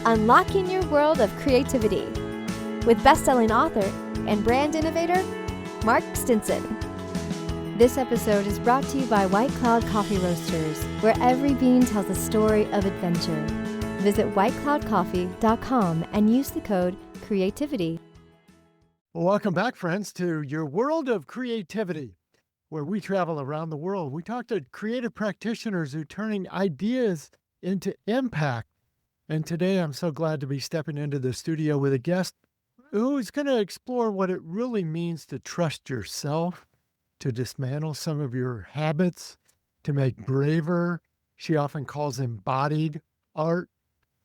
unlocking your world of creativity with best-selling author and brand innovator, Mark Stinson. This episode is brought to you by White Cloud Coffee Roasters, where every bean tells a story of adventure. Visit whitecloudcoffee.com and use the code CREATIVITY. Welcome back, friends, to your world of creativity, where we travel around the world. We talk to creative practitioners who are turning ideas into impact. And today I'm so glad to be stepping into the studio with a guest who's going to explore what it really means to trust yourself, to dismantle some of your habits, to make braver. She often calls embodied art.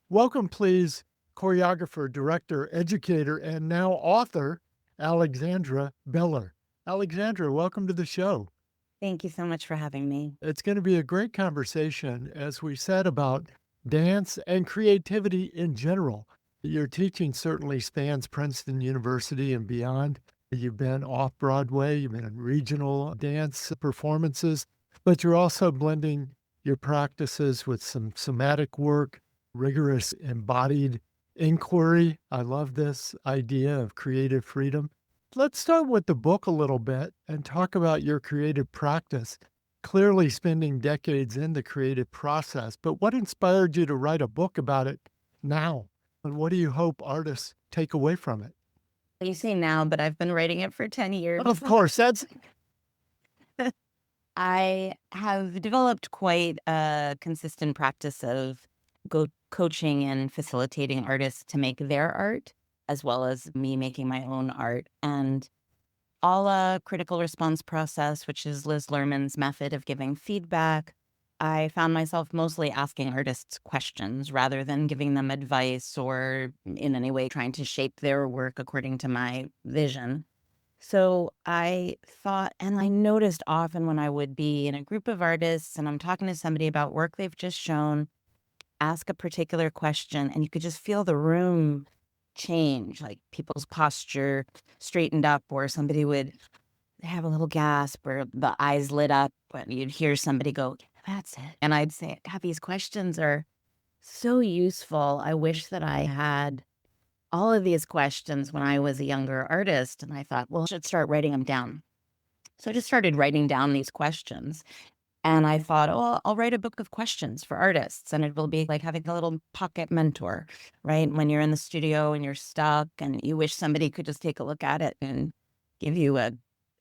Welcome, please, choreographer, director, educator, and now author, Alexandra Beller. Alexandra, welcome to the show. Thank you so much for having me. It's going to be a great conversation, as we said, about dance and creativity in general. Your teaching certainly spans Princeton University and beyond. You've been off-Broadway, you've been in regional dance performances, but you're also blending your practices with some somatic work, rigorous embodied inquiry. I love this idea of creative freedom. Let's start with the book a little bit and talk about your creative practice. Clearly spending decades in the creative process, but what inspired you to write a book about it now? And what do you hope artists take away from it? You say now, but I've been writing it for 10 years. Of course, that's... I have developed quite a consistent practice of coaching and facilitating artists to make their art, as well as me making my own art. And a critical response process, which is Liz Lerman's method of giving feedback, I found myself mostly asking artists questions rather than giving them advice or in any way trying to shape their work according to my vision. So I thought, and I noticed often when I would be in a group of artists and I'm talking to somebody about work they've just shown, ask a particular question, and you could just feel the room change, like people's posture straightened up, or somebody would have a little gasp or the eyes lit up, but you'd hear somebody go, "That's it." And I'd say, God, these questions are so useful. I wish that I had all of these questions when I was a younger artist. And I thought, well, I should start writing them down. So I just started writing down these questions. And I thought, oh, I'll write a book of questions for artists. And it will be like having a little pocket mentor, right? When you're in the studio and you're stuck and you wish somebody could just take a look at it and give you a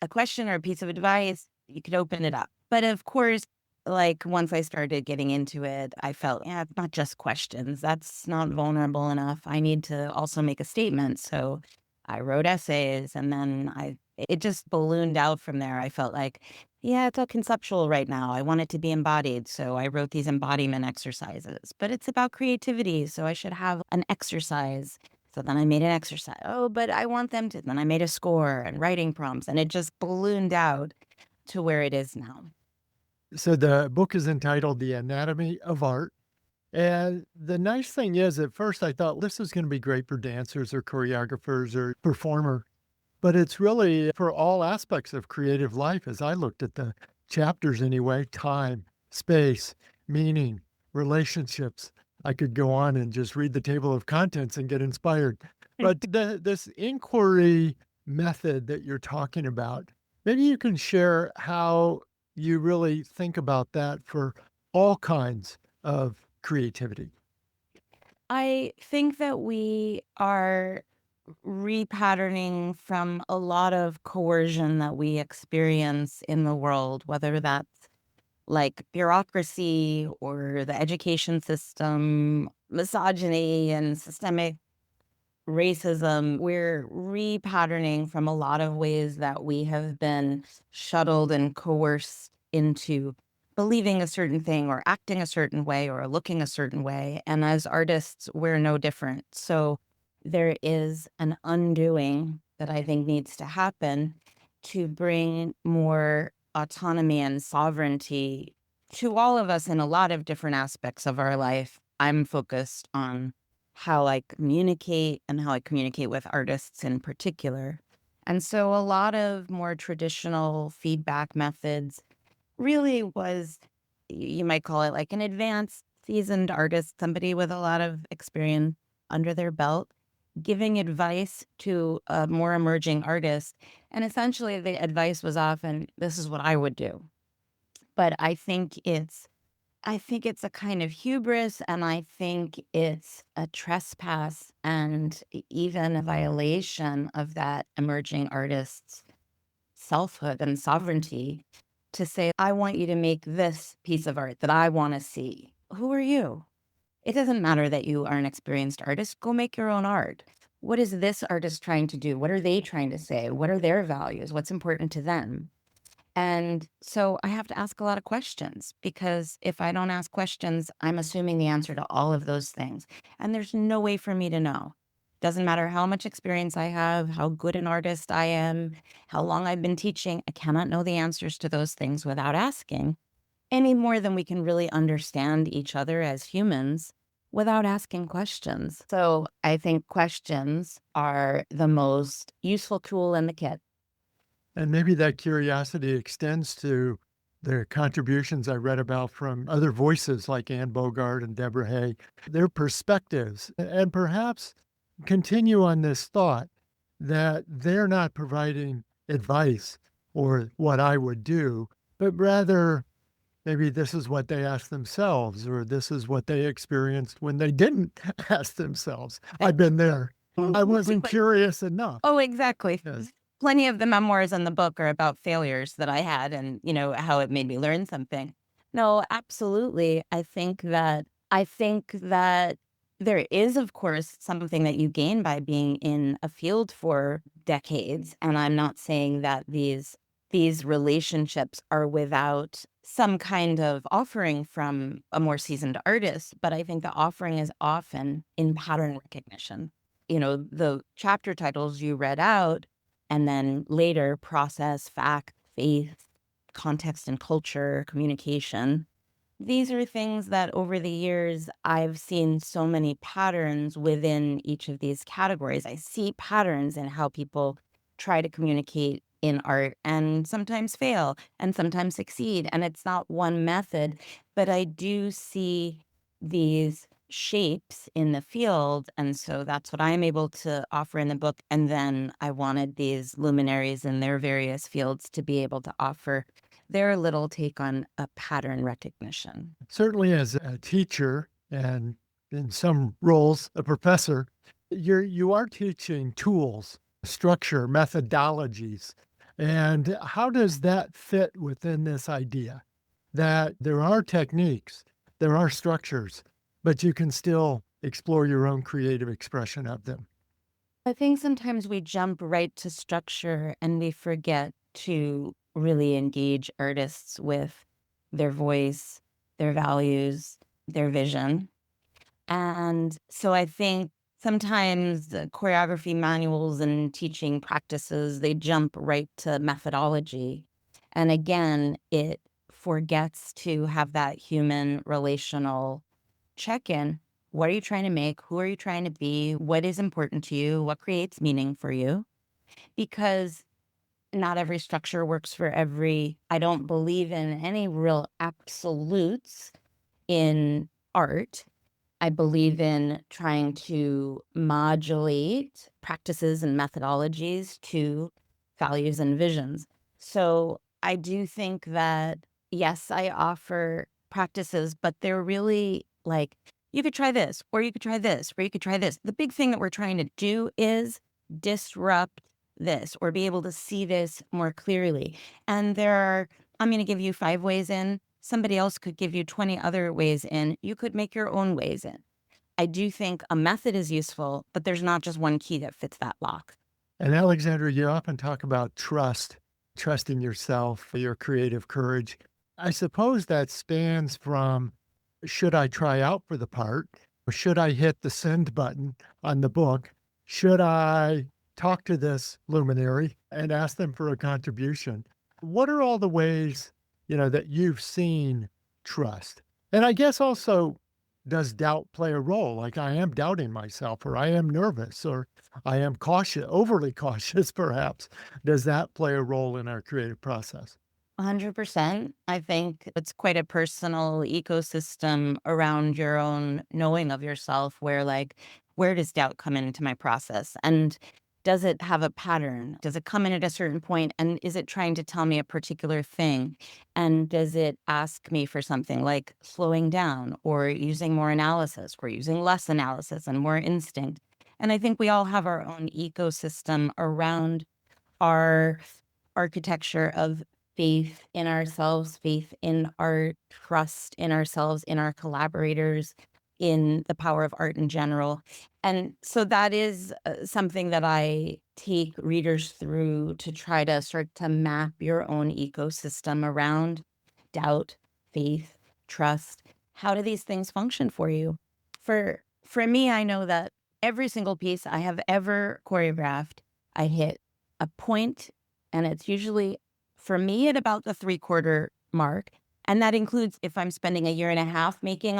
question or a piece of advice, you could open it up. But of course, like once I started getting into it, I felt, yeah, not just questions. That's not vulnerable enough. I need to also make a statement. So I wrote essays, and then it just ballooned out from there. I felt like, yeah, it's all conceptual right now. I want it to be embodied. So I wrote these embodiment exercises, but it's about creativity. So I should have an exercise. So then I made an exercise. Oh, but I want them to. Then I made a score and writing prompts, and it just ballooned out to where it is now. So the book is entitled The Anatomy of Art. And the nice thing is, at first I thought this is going to be great for dancers or choreographers or performer, but it's really for all aspects of creative life. As I looked at the chapters anyway, time, space, meaning, relationships. I could go on and just read the table of contents and get inspired. But this inquiry method that you're talking about, maybe you can share how you really think about that for all kinds of creativity. I think that we are repatterning from a lot of coercion that we experience in the world, whether that's like bureaucracy or the education system, misogyny and systemic racism. We're repatterning from a lot of ways that we have been shuttled and coerced into believing a certain thing or acting a certain way or looking a certain way. And as artists, we're no different. So there is an undoing that I think needs to happen to bring more autonomy and sovereignty to all of us in a lot of different aspects of our life. I'm focused on how I communicate and how I communicate with artists in particular. And so a lot of more traditional feedback methods really was, you might call it like an advanced seasoned artist, somebody with a lot of experience under their belt, giving advice to a more emerging artist. And essentially the advice was often, this is what I would do. But I think it's a kind of hubris, and I think it's a trespass and even a violation of that emerging artist's selfhood and sovereignty to say, I want you to make this piece of art that I want to see. Who are you? It doesn't matter that you are an experienced artist. Go make your own art. What is this artist trying to do? What are they trying to say? What are their values? What's important to them? And so I have to ask a lot of questions, because if I don't ask questions, I'm assuming the answer to all of those things. And there's no way for me to know. Doesn't matter how much experience I have, how good an artist I am, how long I've been teaching. I cannot know the answers to those things without asking, any more than we can really understand each other as humans without asking questions. So I think questions are the most useful tool in the kit. And maybe that curiosity extends to the contributions I read about from other voices like Anne Bogart and Deborah Hay, their perspectives, and perhaps continue on this thought that they're not providing advice or what I would do, but rather maybe this is what they asked themselves, or this is what they experienced when they didn't ask themselves. I've been there. I wasn't curious enough. Oh, exactly. Yes. Plenty of the memoirs in the book are about failures that I had and, how it made me learn something. No, absolutely. I think that there is, of course, something that you gain by being in a field for decades. And I'm not saying that these relationships are without some kind of offering from a more seasoned artist, but I think the offering is often in pattern recognition. The chapter titles you read out, and then later process, fact, faith, context and culture, communication. These are things that over the years, I've seen so many patterns within each of these categories. I see patterns in how people try to communicate in art and sometimes fail and sometimes succeed. And it's not one method, but I do see these shapes in the field. And so that's what I'm able to offer in the book. And then I wanted these luminaries in their various fields to be able to offer their little take on a pattern recognition. Certainly, as a teacher and in some roles, a professor, you are teaching tools, structure, methodologies. And how does that fit within this idea that there are techniques, there are structures, but you can still explore your own creative expression of them? I think sometimes we jump right to structure and we forget to really engage artists with their voice, their values, their vision. And so I think sometimes the choreography manuals and teaching practices, they jump right to methodology. And again, it forgets to have that human relational check-in. What are you trying to make? Who are you trying to be? What is important to you? What creates meaning for you? Because not every structure works for I don't believe in any real absolutes in art. I believe in trying to modulate practices and methodologies to values and visions. So I do think that, yes, I offer practices, but they're really like, you could try this, or you could try this, or you could try this. The big thing that we're trying to do is disrupt this or be able to see this more clearly. And I'm going to give you 5 ways in. Somebody else could give you 20 other ways in. You could make your own ways in. I do think a method is useful, but there's not just one key that fits that lock. And Alexandra, you often talk about trusting yourself, your creative courage. I suppose that spans from should I try out for the part? Or should I hit the send button on the book? Should I talk to this luminary and ask them for a contribution? What are all the ways, that you've seen trust? And I guess also, does doubt play a role? Like I am doubting myself, or I am nervous, or I am cautious, overly cautious, perhaps. Does that play a role in our creative process? 100%. I think it's quite a personal ecosystem around your own knowing of yourself where, like, where does doubt come into my process? And does it have a pattern? Does it come in at a certain point? And is it trying to tell me a particular thing? And does it ask me for something like slowing down or using more analysis or using less analysis and more instinct? And I think we all have our own ecosystem around our architecture of faith in ourselves, faith in art, trust in ourselves, in our collaborators, in the power of art in general. And so that is something that I take readers through to try to start to map your own ecosystem around doubt, faith, trust. How do these things function for you? For me, I know that every single piece I have ever choreographed, I hit a point, and it's usually for me at about the 3/4 mark. And that includes if I'm spending a year and a half making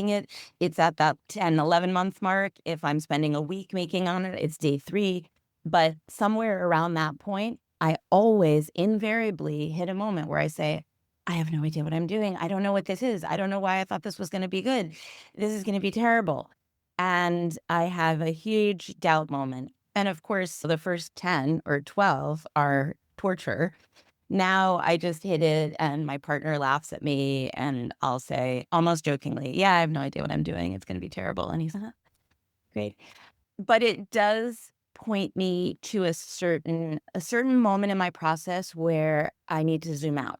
it, it's at that 10, 11 month mark. If I'm spending a week making on it, it's day 3. But somewhere around that point, I always invariably hit a moment where I say, I have no idea what I'm doing. I don't know what this is. I don't know why I thought this was going to be good. This is going to be terrible. And I have a huge doubt moment. And of course, the first 10 or 12 are torture. Now I just hit it and my partner laughs at me and I'll say almost jokingly, yeah, I have no idea what I'm doing. It's going to be terrible. And he's like, great. But it does point me to a certain moment in my process where I need to zoom out.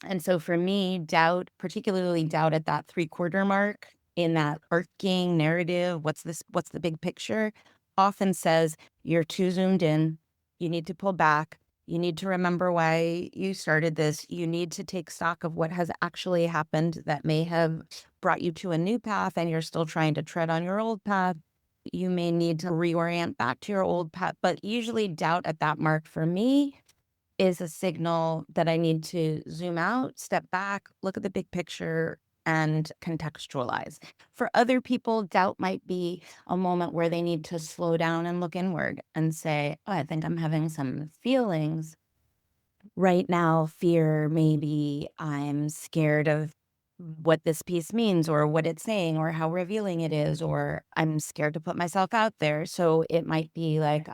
And so for me, doubt, particularly doubt at that 3/4 mark in that arcing narrative, what's the big picture, often says you're too zoomed in. You need to pull back. You need to remember why you started this. You need to take stock of what has actually happened that may have brought you to a new path and you're still trying to tread on your old path. You may need to reorient back to your old path. But usually doubt at that mark for me is a signal that I need to zoom out, step back, look at the big picture, and contextualize. For other people, doubt might be a moment where they need to slow down and look inward and say, oh, I think I'm having some feelings right now. Fear, maybe I'm scared of what this piece means or what it's saying or how revealing it is, or I'm scared to put myself out there. So it might be like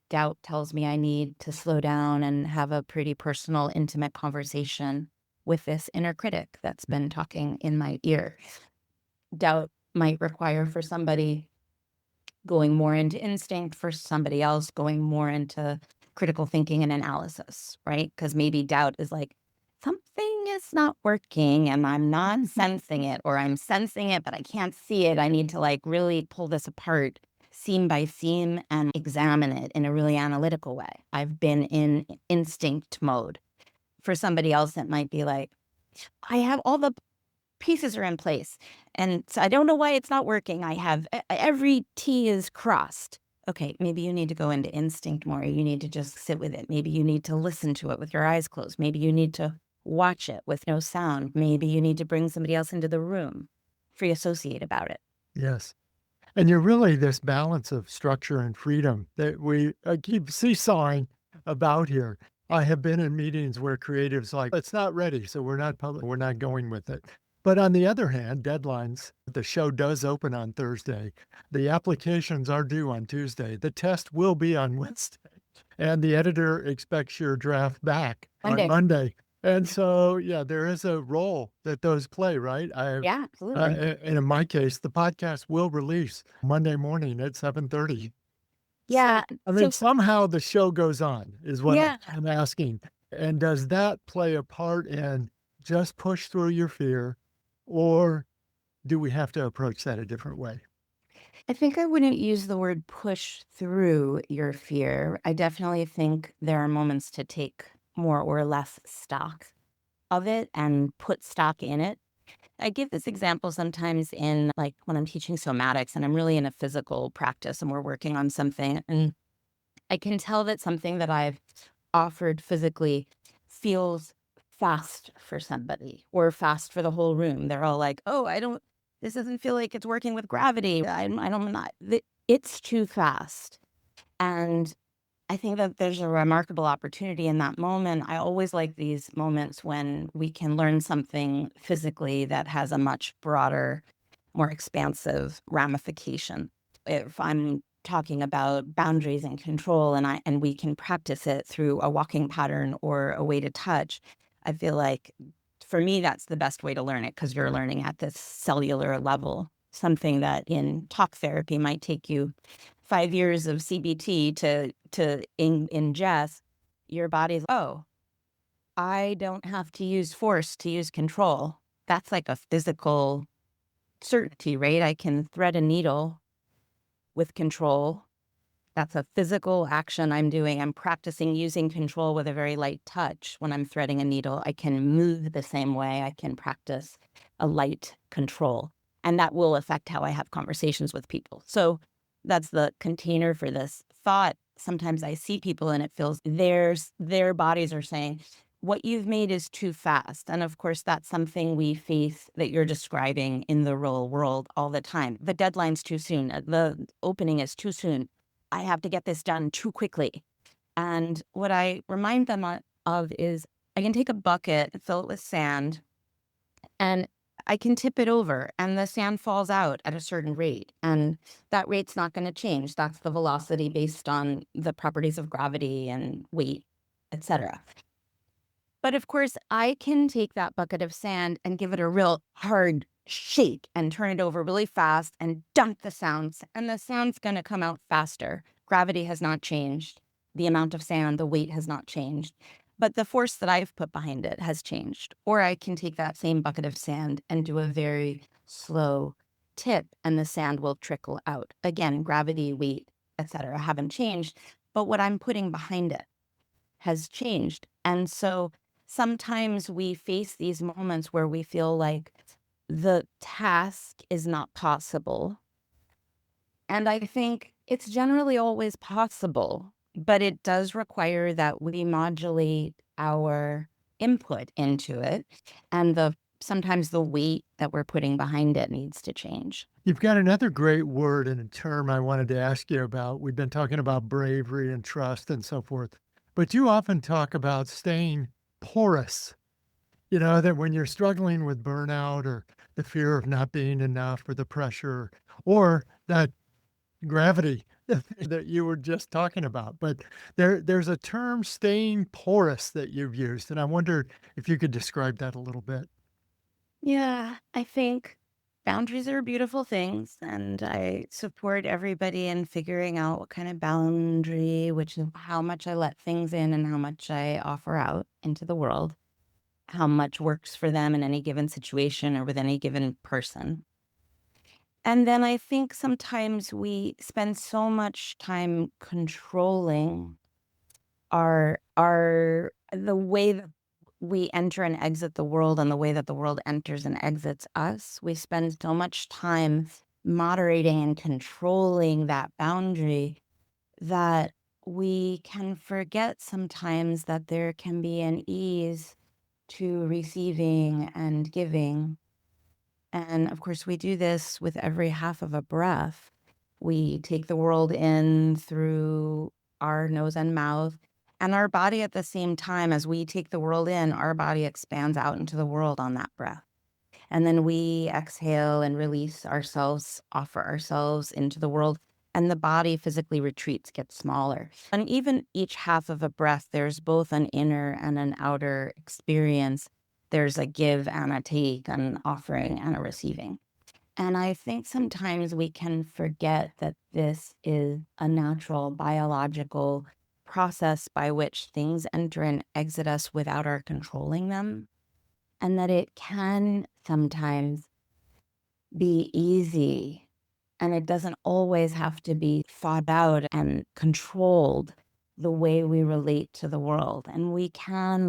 doubt tells me I need to slow down and have a pretty personal, intimate conversation with this inner critic that's been talking in my ear. Doubt might require for somebody going more into instinct, for somebody else going more into critical thinking and analysis, right? Because maybe doubt is like, something is not working and I'm not sensing it, or I'm sensing it, but I can't see it. I need to like really pull this apart seam by seam and examine it in a really analytical way. I've been in instinct mode. For somebody else, it might be like, I have all the pieces are in place. And so I don't know why it's not working. I have every T is crossed. Okay, maybe you need to go into instinct more. You need to just sit with it. Maybe you need to listen to it with your eyes closed. Maybe you need to watch it with no sound. Maybe you need to bring somebody else into the room, free associate about it. Yes. And you're really this balance of structure and freedom that we keep seesawing about here. I have been in meetings where creatives like, it's not ready, so we're not going with it. But on the other hand, deadlines, the show does open on Thursday. The applications are due on Tuesday. The test will be on Wednesday. And the editor expects your draft back Monday. on Monday. And so, yeah, there is a role that those play, right? Yeah, absolutely. And in my case, the podcast will release Monday morning at 7:30. Yeah. I mean, So, somehow the show goes on is what yeah. I'm asking. And does that play a part in just push through your fear, or do we have to approach that a different way? I think I wouldn't use the word push through your fear. I definitely think there are moments to take more or less stock of it and put stock in it. I give this example sometimes in like when I'm teaching somatics and I'm really in a physical practice and we're working on something, and I can tell that something that I've offered physically feels fast for somebody or fast for the whole room. They're all like, oh, this doesn't feel like it's working with gravity. I don't not, it's too fast. And I think that there's a remarkable opportunity in that moment. I always like these moments when we can learn something physically that has a much broader, more expansive ramification. If I'm talking about boundaries and control and we can practice it through a walking pattern or a way to touch, I feel like for me that's the best way to learn it because you're learning at this cellular level, something that in talk therapy might take you 5 years of CBT to ingest. Your body's, oh, I don't have to use force to use control. That's like a physical certainty, right? I can thread a needle with control. That's a physical action I'm doing. I'm practicing using control with a very light touch. When I'm threading a needle, I can move the same way. I can practice a light control. And that will affect how I have conversations with people. So that's the container for this thought. Sometimes I see people and it feels their bodies are saying, what you've made is too fast. And of course, that's something we face that you're describing in the real world all the time. The deadline's too soon. The opening is too soon. I have to get this done too quickly. And what I remind them of is I can take a bucket, fill it with sand, and I can tip it over and the sand falls out at a certain rate. And that rate's not going to change. That's the velocity based on the properties of gravity and weight, etc. But of course, I can take that bucket of sand and give it a real hard shake and turn it over really fast and dump the sounds. And the sound's going to come out faster. Gravity has not changed. The amount of sand, the weight has not changed. But the force that I've put behind it has changed. Or I can take that same bucket of sand and do a very slow tip and the sand will trickle out. Again, gravity, weight, etc. haven't changed. But what I'm putting behind it has changed. And so sometimes we face these moments where we feel like the task is not possible. And I think it's generally always possible, but it does require that we modulate our input into it. And sometimes the weight that we're putting behind it needs to change. You've got another great word and a term I wanted to ask you about. We've been talking about bravery and trust and so forth, but you often talk about staying porous. That when you're struggling with burnout or the fear of not being enough or the pressure or that gravity that you were just talking about. But there's a term, staying porous, that you've used. And I wonder if you could describe that a little bit. Yeah, I think boundaries are beautiful things, and I support everybody in figuring out what kind of boundary, which is how much I let things in and how much I offer out into the world, how much works for them in any given situation or with any given person. And then I think sometimes we spend so much time controlling the way that we enter and exit the world and the way that the world enters and exits us. We spend so much time moderating and controlling that boundary that we can forget sometimes that there can be an ease to receiving and giving. And of course, we do this with every half of a breath. We take the world in through our nose and mouth, and our body at the same time. As we take the world in, our body expands out into the world on that breath. And then we exhale and release ourselves, offer ourselves into the world, and the body physically retreats, gets smaller. And even each half of a breath, there's both an inner and an outer experience. There's a give and a take, an offering and a receiving. And I think sometimes we can forget that this is a natural biological process by which things enter and exit us without our controlling them. And that it can sometimes be easy, and it doesn't always have to be thought out and controlled the way we relate to the world. And we can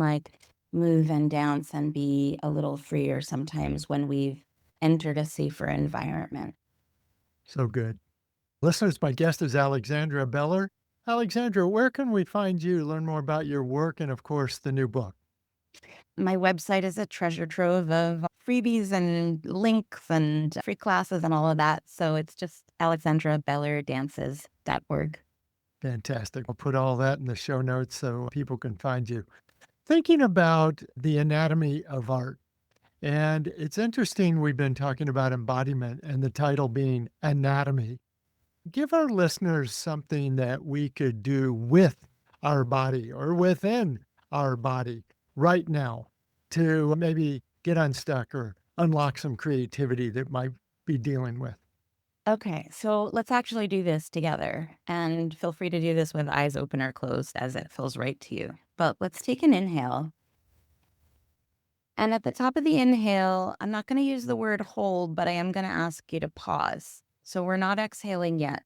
move and dance and be a little freer sometimes when we've entered a safer environment. So good. Listeners, my guest is Alexandra Beller. Alexandra, where can we find you, learn more about your work, and of course, the new book? My website is a treasure trove of freebies and links and free classes and all of that. So it's just alexandrabellerdances.org. Fantastic. I'll put all that in the show notes so people can find you. Thinking about the anatomy of art, and it's interesting we've been talking about embodiment and the title being anatomy. Give our listeners something that we could do with our body or within our body right now to maybe get unstuck or unlock some creativity that might be dealing with. Okay, so let's actually do this together. And feel free to do this with eyes open or closed as it feels right to you. But let's take an inhale. And at the top of the inhale, I'm not going to use the word hold, but I am going to ask you to pause. So we're not exhaling yet.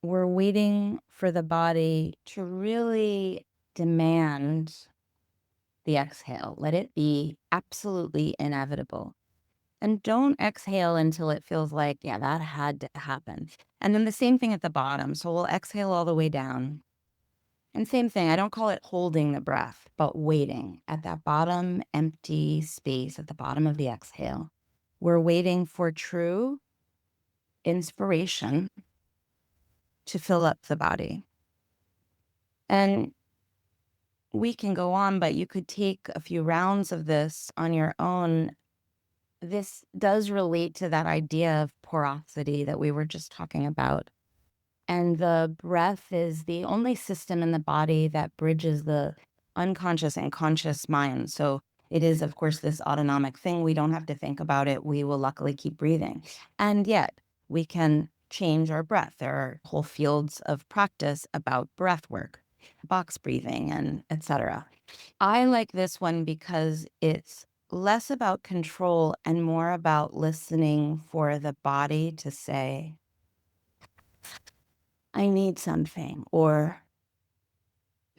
We're waiting for the body to really demand the exhale. Let it be absolutely inevitable. And don't exhale until it feels like, yeah, that had to happen. And then the same thing at the bottom. So we'll exhale all the way down. And same thing, I don't call it holding the breath, but waiting at that bottom empty space at the bottom of the exhale. We're waiting for true inspiration to fill up the body. And we can go on, but you could take a few rounds of this on your own. This does relate to that idea of porosity that we were just talking about. And the breath is the only system in the body that bridges the unconscious and conscious mind. So it is, of course, this autonomic thing. We don't have to think about it. We will luckily keep breathing. And yet we can change our breath. There are whole fields of practice about breath work, box breathing, and etc. I like this one because it's less about control and more about listening for the body to say, I need something, or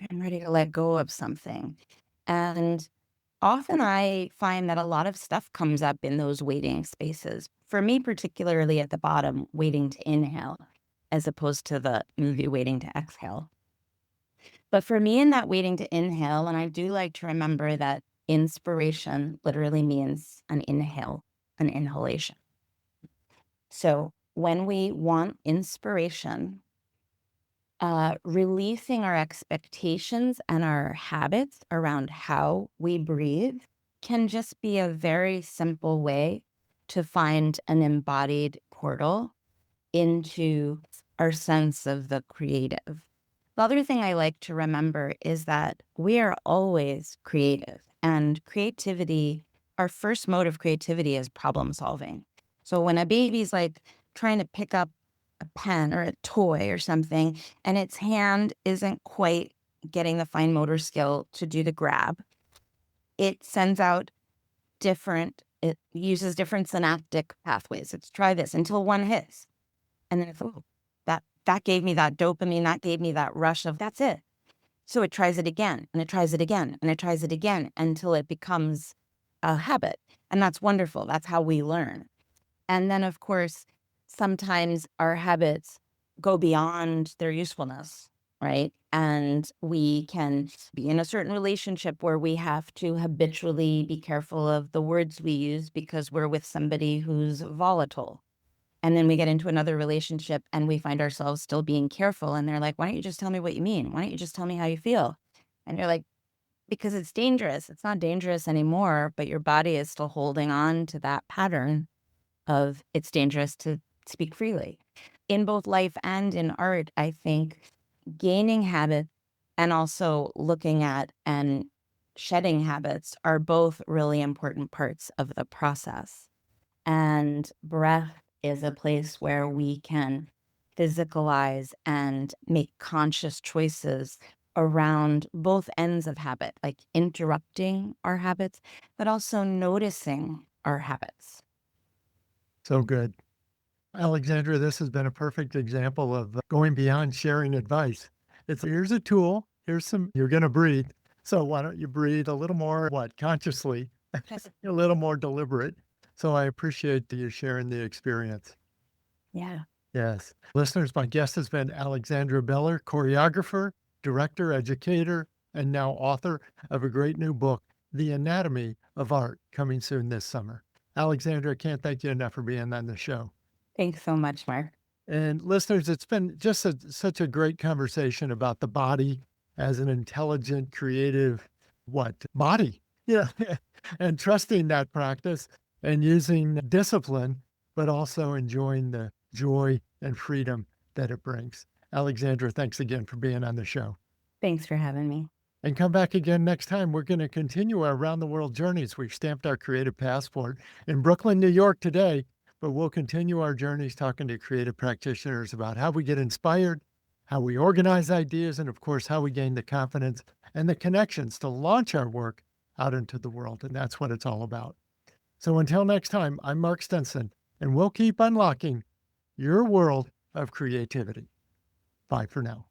I'm ready to let go of something. And often I find that a lot of stuff comes up in those waiting spaces. For me, particularly at the bottom, waiting to inhale, as opposed to the movie waiting to exhale. But for me, in that waiting to inhale, and I do like to remember that inspiration literally means an inhale, an inhalation. So when we want inspiration, releasing our expectations and our habits around how we breathe can just be a very simple way to find an embodied portal into our sense of the creative. The other thing I like to remember is that we are always creative, and creativity, our first mode of creativity is problem solving. So when a baby's like trying to pick up a pen or a toy or something, and its hand isn't quite getting the fine motor skill to do the grab, it sends out it uses different synaptic pathways. Let's try this until one hits. And then it's, oh, that gave me that dopamine, that gave me that rush of, that's it. So it tries it again, and it tries it again, and it tries it again until it becomes a habit. And that's wonderful. That's how we learn. And then, of course, sometimes our habits go beyond their usefulness, right? And we can be in a certain relationship where we have to habitually be careful of the words we use because we're with somebody who's volatile. And then we get into another relationship and we find ourselves still being careful. And they're like, why don't you just tell me what you mean? Why don't you just tell me how you feel? And you're like, because it's dangerous. It's not dangerous anymore, but your body is still holding on to that pattern of it's dangerous to speak freely. In both life and in art, I think gaining habit and also looking at and shedding habits are both really important parts of the process. And breath is a place where we can physicalize and make conscious choices around both ends of habit, like interrupting our habits, but also noticing our habits. So good. Alexandra, this has been a perfect example of going beyond sharing advice. Here's a tool, you're going to breathe. So why don't you breathe a little more, consciously, a little more deliberate. So I appreciate you sharing the experience. Yeah. Yes. Listeners, my guest has been Alexandra Beller, choreographer, director, educator, and now author of a great new book, The Anatomy of Art, coming soon this summer. Alexandra, I can't thank you enough for being on the show. Thanks so much, Mark. And listeners, it's been just such a great conversation about the body as an intelligent, creative, body, yeah, and trusting that practice and using discipline, but also enjoying the joy and freedom that it brings. Alexandra, thanks again for being on the show. Thanks for having me. And come back again next time. We're going to continue our around the world journeys. We've stamped our creative passport in Brooklyn, New York today, but we'll continue our journeys talking to creative practitioners about how we get inspired, how we organize ideas, and of course, how we gain the confidence and the connections to launch our work out into the world. And that's what it's all about. So until next time, I'm Mark Stinson, and we'll keep unlocking your world of creativity. Bye for now.